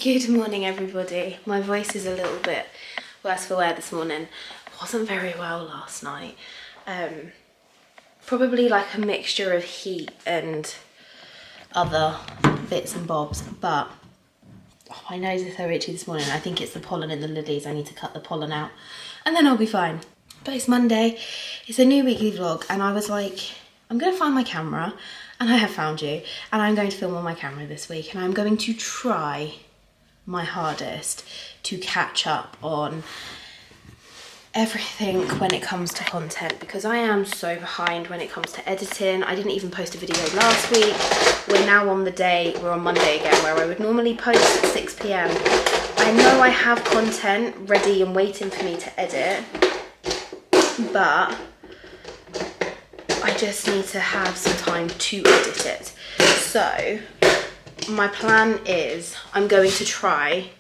Good morning, everybody. My voice is a little bit worse for wear this morning. Wasn't very well last night. Probably like a mixture of heat and other bits and bobs, but my nose is so itchy this morning. I think it's the pollen in the lilies. I need to cut the pollen out and then I'll be fine. But it's Monday, it's a new weekly vlog, and I was like, I'm gonna find my camera, and I have found you, and I'm going to film on my camera this week, and I'm going to try my hardest to catch up on everything when it comes to content, because I am so behind when it comes to editing. I didn't even post a video last week. We're now on we're on Monday again, where I would normally post at 6 p.m. I know I have content ready and waiting for me to edit, but I just need to have some time to edit it. So my plan is I'm going to try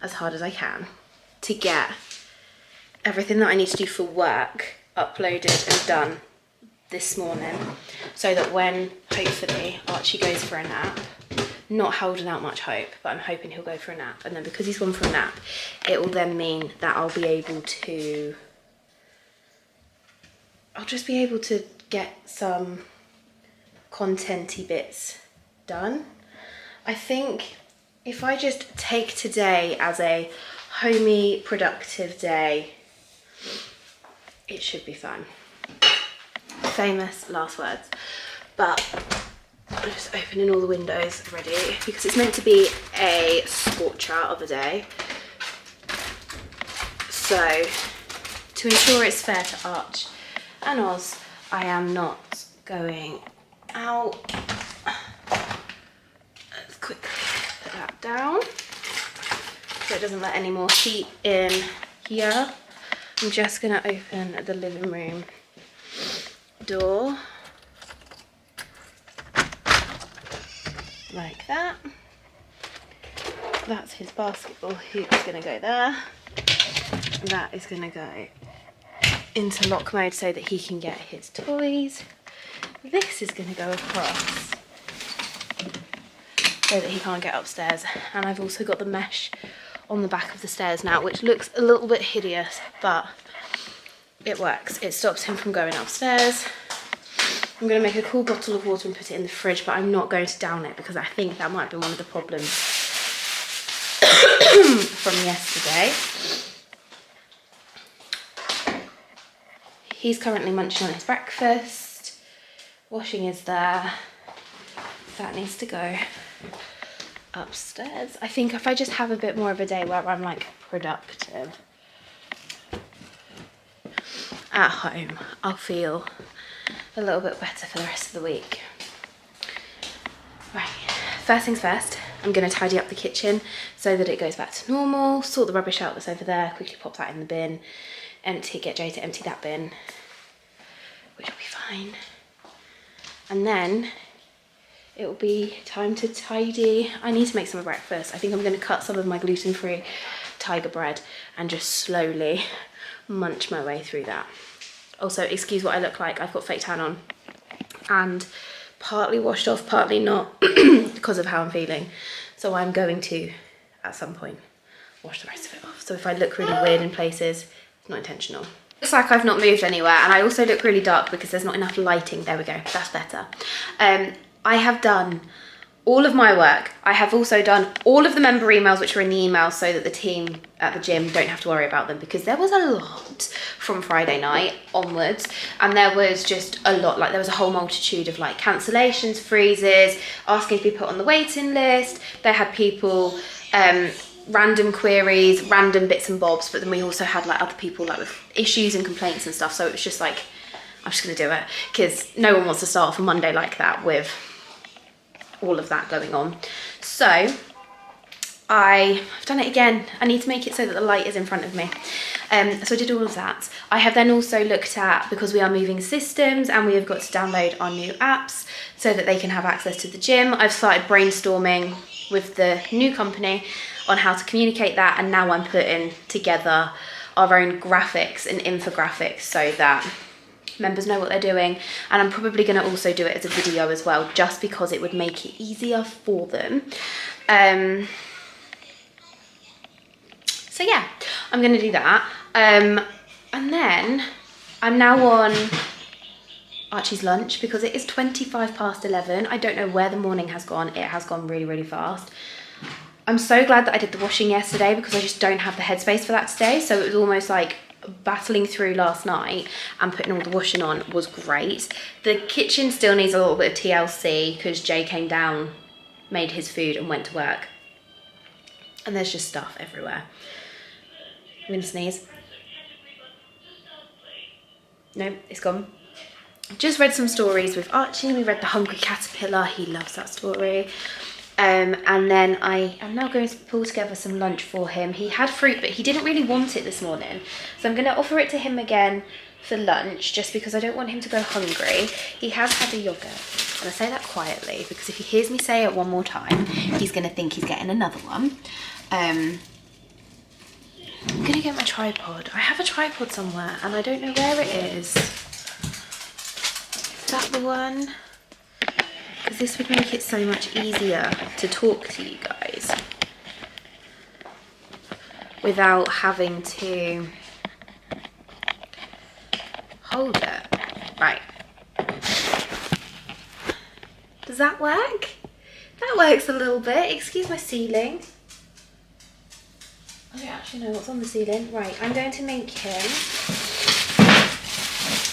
as hard as I can to get everything that I need to do for work uploaded and done this morning, so that when hopefully Archie goes for a nap, not holding out much hope, but I'm hoping he'll go for a nap, and then because he's gone for a nap, it will then mean that I'll just be able to get some content-y bits done. I think if I just take today as a homey, productive day, it should be fine. Famous last words. But I'm just opening all the windows ready, because it's meant to be a scorcher of a day. So to ensure it's fair to Arch and Oz, I am not going out. Let's quickly put that down so it doesn't let any more heat in here. I'm just gonna open the living room door like that. That's his basketball hoop, is gonna go there. That is gonna go into lock mode so that he can get his toys. This is going to go across so that he can't get upstairs. And I've also got the mesh on the back of the stairs now, which looks a little bit hideous, but it works. It stops him from going upstairs. I'm going to make a cool bottle of water and put it in the fridge, but I'm not going to down it because I think that might be one of the problems from yesterday. He's currently munching on his breakfast. Washing is there. That needs to go upstairs. I think if I just have a bit more of a day where I'm like productive at home, I'll feel a little bit better for the rest of the week. Right, first things first, I'm going to tidy up the kitchen so that it goes back to normal, sort the rubbish out that's over there, quickly pop that in the bin, get Jay to empty that bin, which will be fine. And then it will be time to tidy. I need to make some breakfast. I think I'm going to cut some of my gluten-free tiger bread and just slowly munch my way through that. Also, excuse what I look like. I've got fake tan on and partly washed off, partly not because of how I'm feeling. So I'm going to, at some point, wash the rest of it off. So if I look really weird in places, it's not intentional. Looks like I've not moved anywhere, and I also look really dark because there's not enough lighting. There we go, that's better. I have done all of my work. I have also done all of the member emails which are in the email so that the team at the gym don't have to worry about them, because there was a lot from Friday night onwards, and there was just a lot, like there was a whole multitude of like cancellations, freezes, asking to be put on the waiting list. They had people random queries, random bits and bobs, but then we also had like other people like with issues and complaints and stuff. So it was just like, I'm just gonna do it, because no one wants to start off a Monday like that with all of that going on. So I've done it again. I need to make it so that the light is in front of me. So I did all of that. I have then also looked at, because we are moving systems and we have got to download our new apps so that they can have access to the gym, I've started brainstorming with the new company on how to communicate that, and now I'm putting together our own graphics and infographics so that members know what they're doing. And I'm probably going to also do it as a video as well, just because it would make it easier for them. So yeah, I'm gonna do that. And then I'm now on Archie's lunch because it is 11:25. I don't know where the morning has gone. It has gone really, really fast. I'm so glad that I did the washing yesterday because I just don't have the headspace for that today. So it was almost like battling through last night and putting all the washing on was great. The kitchen still needs a little bit of TLC because Jay came down, made his food and went to work. And there's just stuff everywhere. I'm gonna sneeze. No, it's gone. Just read some stories with Archie. We read The Hungry Caterpillar. He loves that story. And then I am now going to pull together some lunch for him. He had fruit, but he didn't really want it this morning. So I'm going to offer it to him again for lunch, just because I don't want him to go hungry. He has had a yogurt. And I say that quietly, because if he hears me say it one more time, he's going to think he's getting another one. I'm going to get my tripod. I have a tripod somewhere, and I don't know where it is. Is that the one? Because this would make it so much easier to talk to you guys without having to hold it. Right. Does that work? That works a little bit. Excuse my ceiling. I don't actually know what's on the ceiling. Right, I'm going to make him.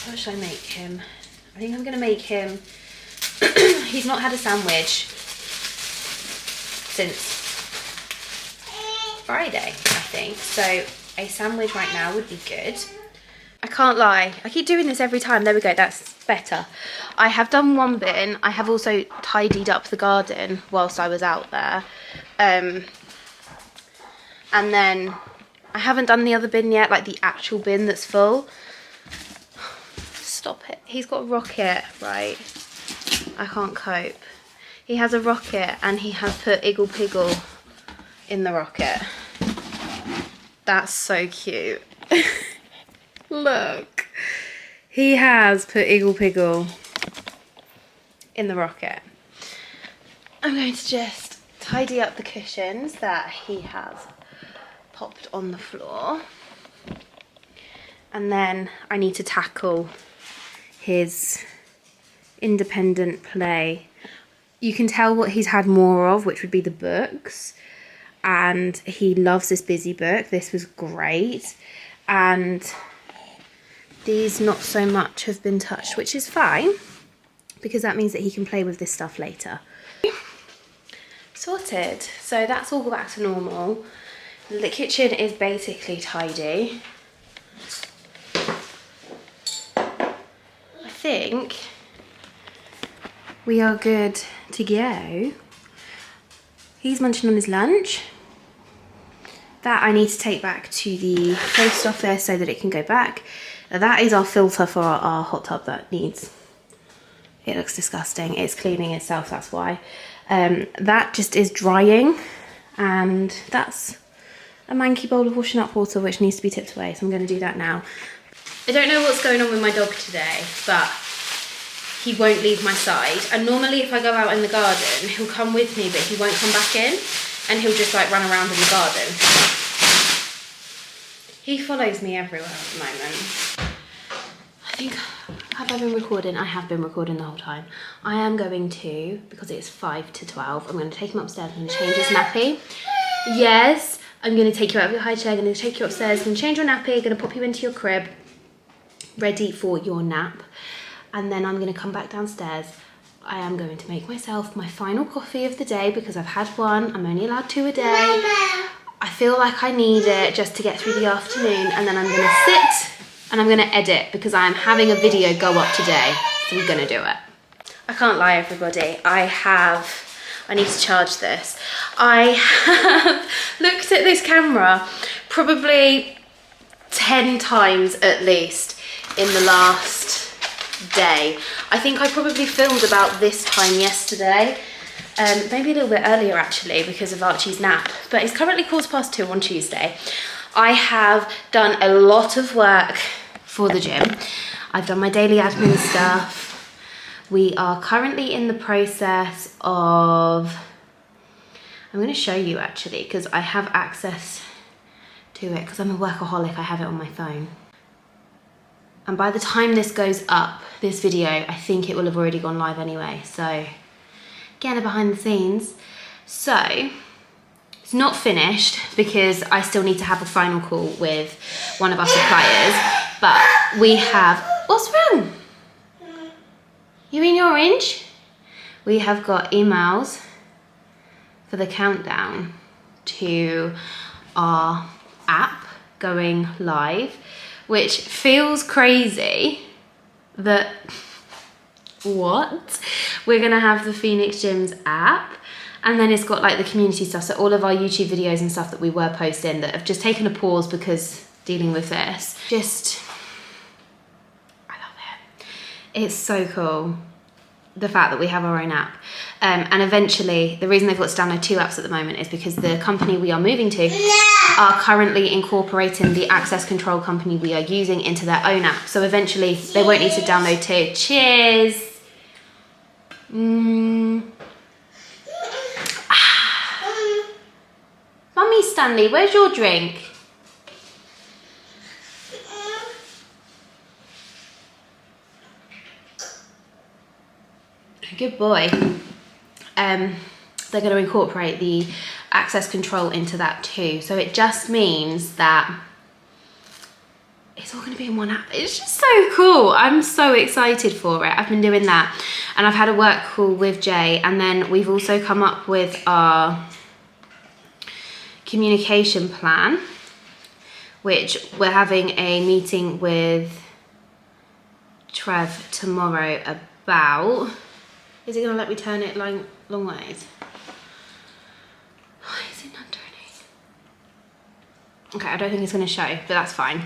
What should I make him? I think I'm going to make him. He's not had a sandwich since Friday, I think. So a sandwich right now would be good. I can't lie. I keep doing this every time. There we go. That's better. I have done one bin. I have also tidied up the garden whilst I was out there. And then I haven't done the other bin yet, like the actual bin that's full. Stop it. He's got a rocket, right? I can't cope. He has a rocket and he has put Iggle Piggle in the rocket. That's so cute. Look. He has put Iggle Piggle in the rocket. I'm going to just tidy up the cushions that he has popped on the floor. And then I need to tackle his independent play. You can tell what he's had more of, which would be the books. And he loves this Busy book. This was great. And these not so much have been touched, which is fine, because that means that he can play with this stuff later. Sorted. So that's all back to normal. The kitchen is basically tidy. I think we are good to go. He's munching on his lunch. That I need to take back to the post office so that it can go back. That is our filter for our hot tub that needs, it looks disgusting. It's cleaning itself, that's why. That just is drying, and that's a manky bowl of washing up water which needs to be tipped away, so I'm going to do that now. I don't know what's going on with my dog today, but he won't leave my side. And normally if I go out in the garden, he'll come with me, but he won't come back in, and he'll just like run around in the garden. He follows me everywhere at the moment. I think, have I been recording? I have been recording the whole time. I am going to, because it's 5 to 12, I'm going to take him upstairs. I'm going to change his nappy. Yes, I'm going to take you out of your high chair. I'm going to take you upstairs. I'm going to change your nappy. I'm going to pop you into your crib, ready for your nap. And then I'm going to come back downstairs. I am going to make myself my final coffee of the day because I've had one. I'm only allowed 2 a day. Mama. I feel like I need it just to get through the afternoon, and then I'm going to sit and I'm going to edit because I'm having a video go up today, so I'm going to do it. I can't lie, everybody. I need to charge this. I have looked at this camera probably 10 times at least in the last day. I think I probably filmed about this time yesterday. Maybe a little bit earlier actually because of Archie's nap, but it's currently 2:15 on Tuesday. I have done a lot of work for the gym. I've done my daily admin stuff. We are currently in the process of, I'm going to show you actually because I have access to it because I'm a workaholic. I have it on my phone. And by the time this goes up, this video, I think it will have already gone live anyway. So again, a behind the scenes. So it's not finished because I still need to have a final call with one of our suppliers, but we have, what's wrong? You eating your orange? We have got emails for the countdown to our app going live, which feels crazy that, what? We're gonna have the Phoenix Gyms app, and then it's got like the community stuff, so all of our YouTube videos and stuff that we were posting that have just taken a pause because dealing with this. Just, I love it. It's so cool, the fact that we have our own app. And eventually, the reason they've got to download 2 apps at the moment is because the company we are moving to are currently incorporating the access control company we are using into their own app. So eventually, they won't need to download 2. Cheers! Mummy Stanley, where's your drink? Good boy. They're going to incorporate the access control into that too. So it just means that it's all going to be in one app. It's just so cool. I'm so excited for it. I've been doing that, and I've had a work call with Jay, and then we've also come up with our communication plan, which we're having a meeting with Trev tomorrow about. Is it going to let me turn it long ways? Why is it not turning? Okay, I don't think it's going to show, but that's fine.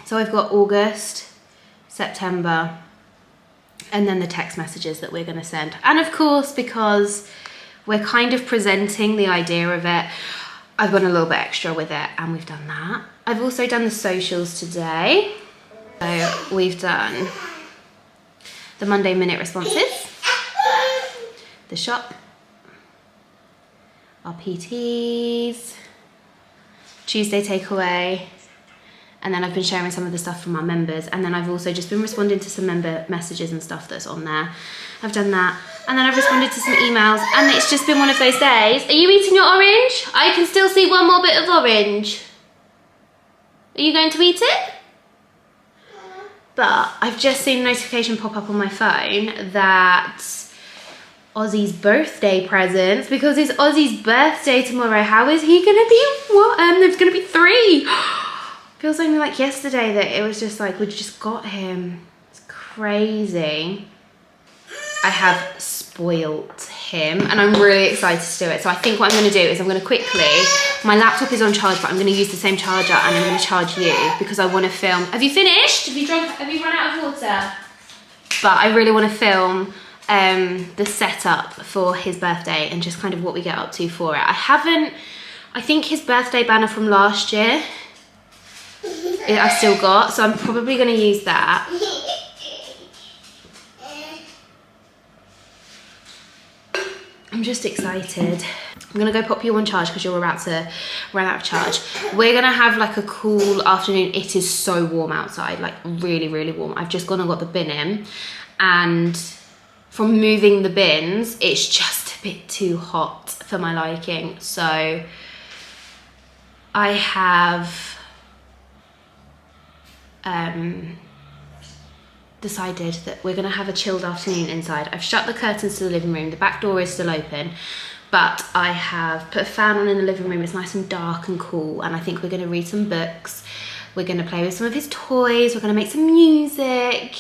So I've got August, September, and then the text messages that we're going to send. And of course, because we're kind of presenting the idea of it, I've gone a little bit extra with it, and we've done that. I've also done the socials today. So we've done the Monday minute responses, the shop, our PTs, Tuesday takeaway, and then I've been sharing some of the stuff from our members, and then I've also just been responding to some member messages and stuff that's on there. I've done that, and then I've responded to some emails, and it's just been one of those days. Are you eating your orange? I can still see one more bit of orange. Are you going to eat it? But I've just seen a notification pop up on my phone that Ozzy's birthday presents, because it's Ozzy's birthday tomorrow. How is he gonna be what? There's gonna be 3. Feels only like yesterday that it was just like we just got him. It's crazy. I have spoilt him, and I'm really excited to do it. So I think what I'm gonna do is I'm gonna quickly, my laptop is on charge, but I'm gonna use the same charger, and I'm gonna charge you because I wanna film. Have you finished? Have you run out of water? But I really wanna film the setup for his birthday and just kind of what we get up to for it. I think his birthday banner from last year, I've still got, so I'm probably gonna use that. I'm just excited. I'm gonna go pop you on charge because you're about to run out of charge. We're gonna have like a cool afternoon. It is so warm outside, like really, really warm. I've just gone and got the bin in, and from moving the bins, it's just a bit too hot for my liking. So I have decided that we're gonna have a chilled afternoon inside. I've shut the curtains to the living room. The back door is still open, but I have put a fan on in the living room. It's nice and dark and cool, and I think we're gonna read some books. We're gonna play with some of his toys. We're gonna make some music.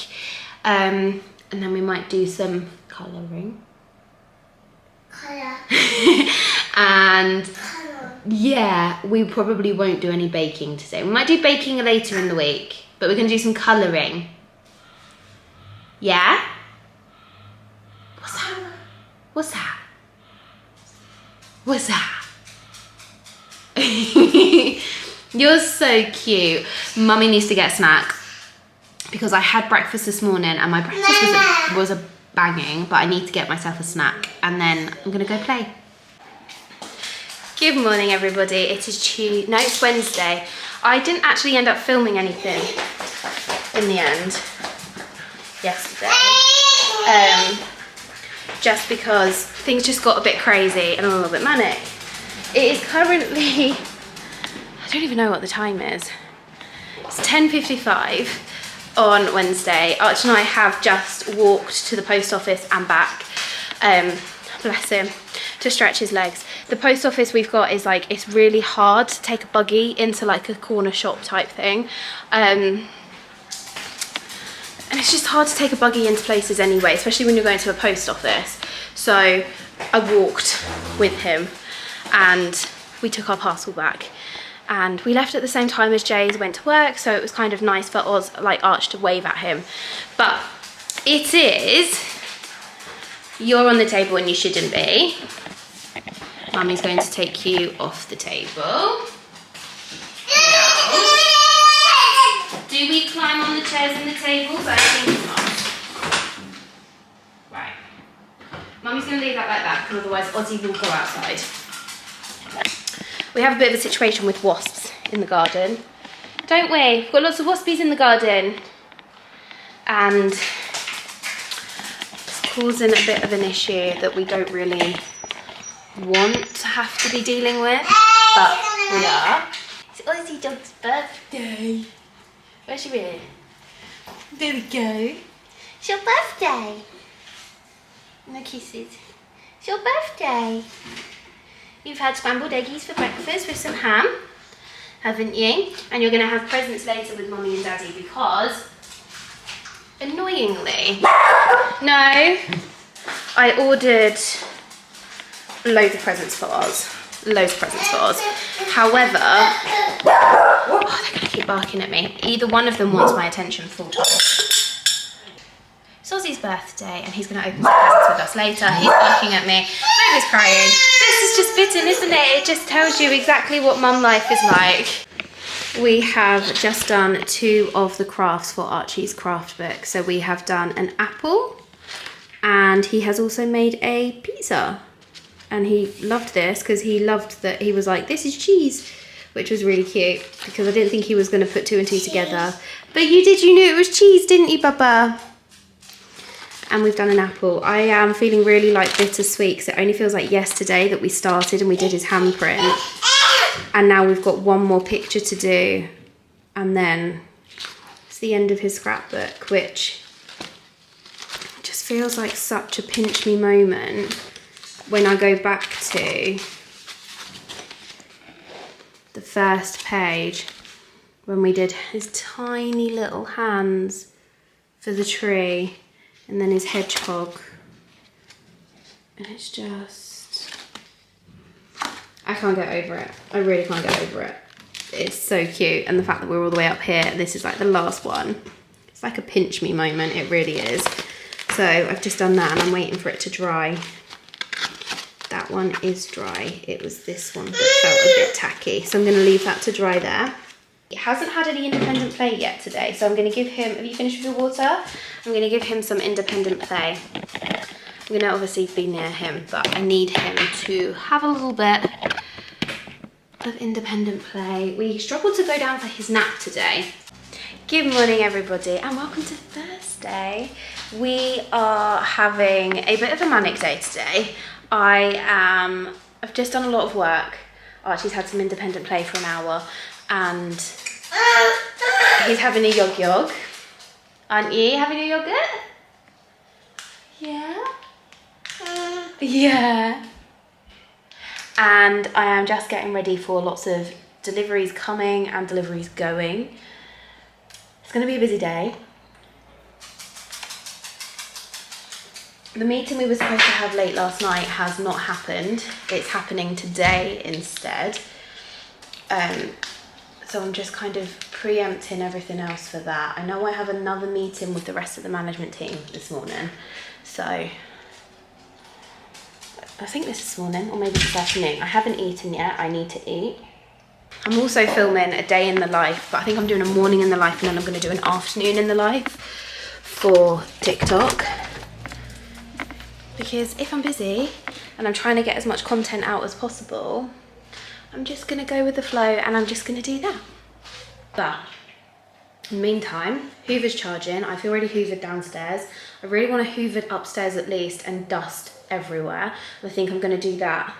And then we might do some colouring. And yeah, we probably won't do any baking today. We might do baking later in the week, but we're gonna do some colouring. Yeah? What's that? What's that? What's that? You're so cute. Mummy needs to get a snack because I had breakfast this morning and my breakfast was a banging, but I need to get myself a snack and then I'm gonna go play. Good morning, everybody. It is it's Wednesday. I didn't actually end up filming anything in the end yesterday, just because things just got a bit crazy and a little bit manic. It is currently, I don't even know what the time is. It's 10:55 on Wednesday. Archie and I have just walked to the post office and back. Bless him, to stretch his legs. The post office we've got is like, it's really hard to take a buggy into like a corner shop type thing. And it's just hard to take a buggy into places anyway, especially when you're going to a post office. So I walked with him and we took our parcel back. And we left at the same time as Jay's went to work, so it was kind of nice for us, like Arch, to wave at him. But it is, you're on the table and you shouldn't be. Mummy's going to take you off the table. No. Do we climb on the chairs and the tables? I think not. Right. Mummy's going to leave that like that, because otherwise Ozzy will go outside. We have a bit of a situation with wasps in the garden, don't we? We've got lots of waspies in the garden, and it's causing a bit of an issue that we don't really want to have to be dealing with, but we are. It's Ozzy Dog's birthday. Where's she been? There we go. It's your birthday. No kisses. It's your birthday. You've had scrambled eggies for breakfast with some ham, haven't you? And you're going to have presents later with Mummy and Daddy because, annoyingly, no, I ordered loads of presents for Oz. Loads of presents for Oz. However, oh, they're going to keep barking at me. Either one of them wants my attention full time. It's Ozzy's birthday and he's going to open some presents with us later. He's barking at me. Baby's crying. This is just fitting, isn't it? It just tells you exactly what mum life is like. We have just done 2 of the crafts for Archie's craft book. So we have done an apple and he has also made a pizza. And he loved this because he loved that he was like, this is cheese, which was really cute because I didn't think he was going to put 2 and 2 together. But you did, you knew it was cheese, didn't you, Bubba? And we've done an apple. I am feeling really like bittersweet because it only feels like yesterday that we started and we did his handprint. And now we've got one more picture to do. And then it's the end of his scrapbook, which just feels like such a pinch me moment when I go back to the first page when we did his tiny little hands for the tree. And then his hedgehog, and it's just, I can't get over it. I really can't get over it. It's so cute, and the fact that we're all the way up here, this is like the last one. It's like a pinch me moment, it really is. So I've just done that and I'm waiting for it to dry. That one is dry. It was this one that felt a bit tacky. So I'm gonna leave that to dry there. He hasn't had any independent play yet today, so I'm going to give him, have you finished with your water? I'm going to give him some independent play. I'm going to obviously be near him, but I need him to have a little bit of independent play. We struggled to go down for his nap today. Good morning, everybody, and welcome to Thursday. We are having a bit of a manic day today. I've just done a lot of work. Archie's had some independent play for an hour. And he's having a yog. Aren't you having a yogurt? Yeah? Yeah. And I am just getting ready for lots of deliveries coming and deliveries going. It's going to be a busy day. The meeting we were supposed to have late last night has not happened. It's happening today instead. So I'm just kind of preempting everything else for that. I know I have another meeting with the rest of the management team this morning. So I think this morning or maybe this afternoon. I haven't eaten yet. I need to eat. I'm also filming a day in the life, but I think I'm doing a morning in the life and then I'm going to do an afternoon in the life for TikTok. Because if I'm busy and I'm trying to get as much content out as possible, I'm just gonna go with the flow and I'm just gonna do that. But in the meantime, Hoover's charging. I've already hoovered downstairs. I really want to hoover upstairs at least and dust everywhere. I think I'm gonna do that.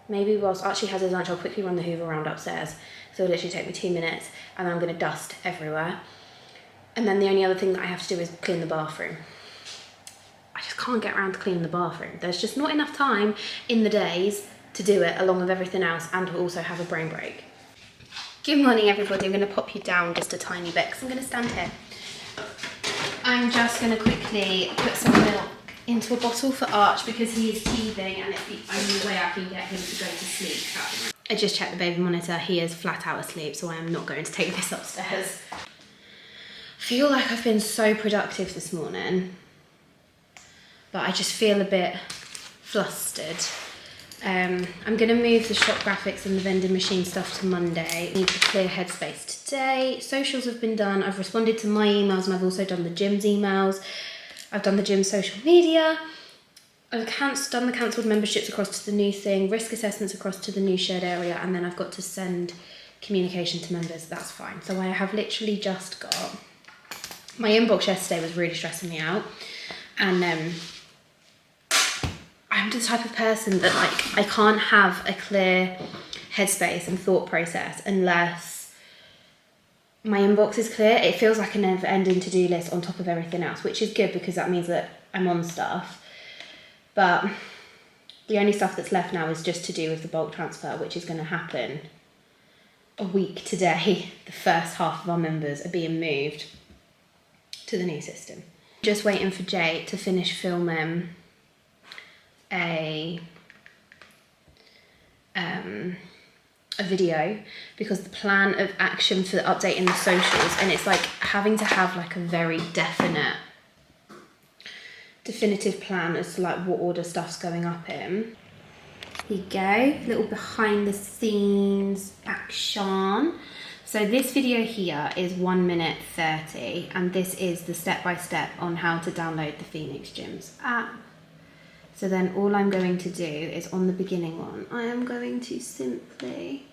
Maybe whilst Archie has his lunch, I'll quickly run the Hoover around upstairs. So it'll literally take me 2 minutes and then I'm gonna dust everywhere. And then the only other thing that I have to do is clean the bathroom. I just can't get around to cleaning the bathroom. There's just not enough time in the days to do it along with everything else and to also have a brain break. Good morning everybody, I'm going to pop you down just a tiny bit because I'm going to stand here. I'm just going to quickly put some milk into a bottle for Arch because he is teething and it's the only way I can get him to go to sleep. I just checked the baby monitor, he is flat out asleep, so I am not going to take this upstairs. I feel like I've been so productive this morning, but I just feel a bit flustered. I'm going to move the shop graphics and the vending machine stuff to Monday. I need to clear headspace today. Socials have been done. I've responded to my emails and I've also done the gym's emails. I've done the gym's social media. I've done the cancelled memberships across to the new thing, risk assessments across to the new shared area, and then I've got to send communication to members. That's fine. So I have literally just got... My inbox yesterday was really stressing me out. And I'm the type of person that like I can't have a clear headspace and thought process unless my inbox is clear. It feels like a never-ending to-do list on top of everything else, which is good because that means that I'm on stuff. But the only stuff that's left now is just to do with the bulk transfer, which is going to happen a week today. The first half of our members are being moved to the new system. Just waiting for Jay to finish filming a video because the plan of action for updating the socials, and it's like having to have like a very definitive plan as to like what order stuff's going up in. Here you go, little behind the scenes action. So this video here is 1 minute 30 and this is the step-by-step on how to download the Phoenix Gyms app. So then all I'm going to do is on the beginning one, I am going to simply